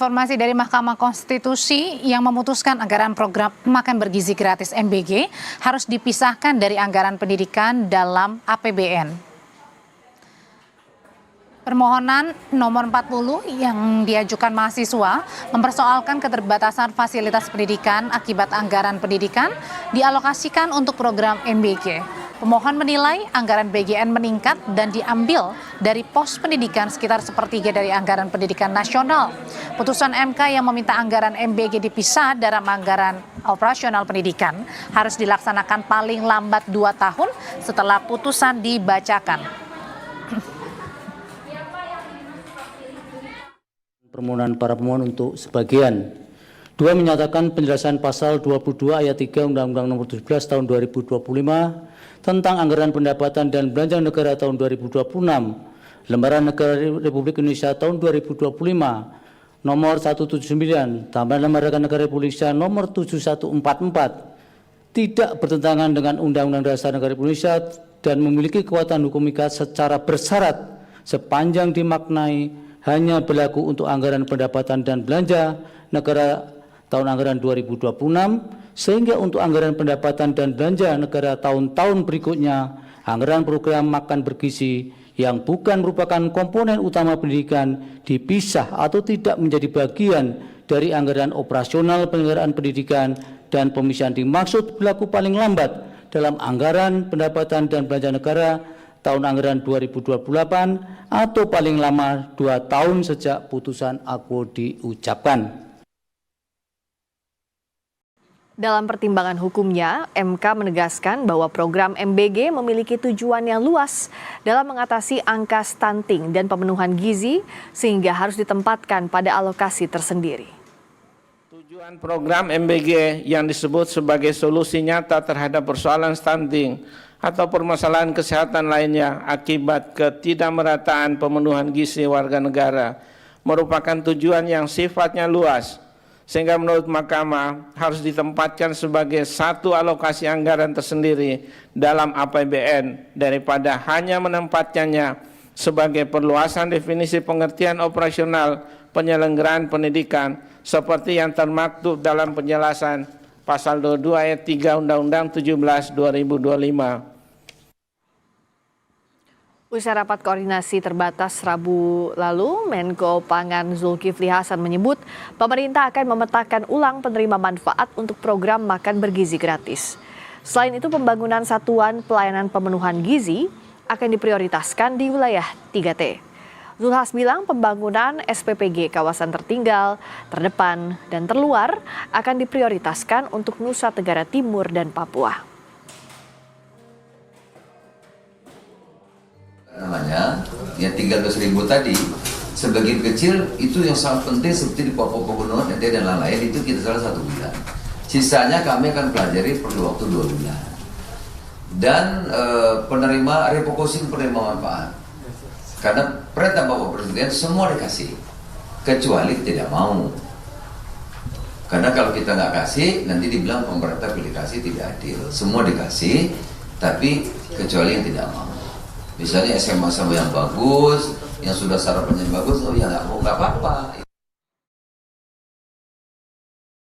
Informasi dari Mahkamah Konstitusi yang memutuskan anggaran program makan bergizi gratis MBG harus dipisahkan dari anggaran pendidikan dalam APBN. Permohonan nomor 40 yang diajukan mahasiswa mempersoalkan keterbatasan fasilitas pendidikan akibat anggaran pendidikan dialokasikan untuk program MBG. Pemohon menilai anggaran BGN meningkat dan diambil dari pos pendidikan sekitar sepertiga dari anggaran pendidikan nasional. Putusan MK yang meminta anggaran MBG dipisah dalam anggaran operasional pendidikan harus dilaksanakan paling lambat 2 tahun setelah putusan dibacakan. Permohonan para pemohon untuk sebagian. 2 menyatakan penjelasan pasal 22 ayat 3 Undang-Undang Nomor 17 Tahun 2025 tentang anggaran pendapatan dan belanja negara tahun 2026, Lembaran Negara Republik Indonesia tahun 2025, nomor 179, tambahan Lembaran Negara Republik Indonesia nomor 7144, tidak bertentangan dengan Undang-Undang Dasar Negara Republik Indonesia dan memiliki kekuatan hukum ikat secara bersyarat sepanjang dimaknai hanya berlaku untuk anggaran pendapatan dan belanja negara tahun anggaran 2026, sehingga untuk anggaran pendapatan dan belanja negara tahun-tahun berikutnya, anggaran program makan bergizi yang bukan merupakan komponen utama pendidikan dipisah atau tidak menjadi bagian dari anggaran operasional penyelenggaraan pendidikan, dan pemisahan dimaksud berlaku paling lambat dalam anggaran pendapatan dan belanja negara tahun anggaran 2028 atau paling lama 2 tahun sejak putusan aku diucapkan. Dalam pertimbangan hukumnya, MK menegaskan bahwa program MBG memiliki tujuan yang luas dalam mengatasi angka stunting dan pemenuhan gizi sehingga harus ditempatkan pada alokasi tersendiri. Tujuan program MBG yang disebut sebagai solusi nyata terhadap persoalan stunting atau permasalahan kesehatan lainnya akibat ketidakmerataan pemenuhan gizi warga negara merupakan tujuan yang sifatnya luas, sehingga menurut Mahkamah harus ditempatkan sebagai satu alokasi anggaran tersendiri dalam APBN daripada hanya menempatkannya sebagai perluasan definisi pengertian operasional penyelenggaraan pendidikan seperti yang termaktub dalam penjelasan pasal 22 ayat 3 Undang-Undang 17 2025. Usai rapat koordinasi terbatas Rabu lalu, Menko Pangan Zulkifli Hasan menyebut pemerintah akan memetakan ulang penerima manfaat untuk program makan bergizi gratis. Selain itu, pembangunan satuan pelayanan pemenuhan gizi akan diprioritaskan di wilayah 3T. Zulkifli Hasan bilang pembangunan SPPG kawasan tertinggal, terdepan, dan terluar akan diprioritaskan untuk Nusa Tenggara Timur dan Papua. Yang 13.000 tadi, sebagian kecil itu yang sangat penting seperti di Papua Pegunungan, NTB dan lain-lain, itu kita salah 1 bulan. Sisanya kami akan pelajari perlu waktu 2 bulan. Dan penerima refocusing penerima manfaat. Karena perintah Bapak Presiden semua dikasih, kecuali tidak mau. Karena kalau kita nggak kasih, nanti dibilang pemerintah pilih kasih tidak adil. Semua dikasih, tapi kecuali yang tidak mau. Misalnya SMA yang bagus, yang sudah sarapannya bagus, oh ya nggak apa-apa.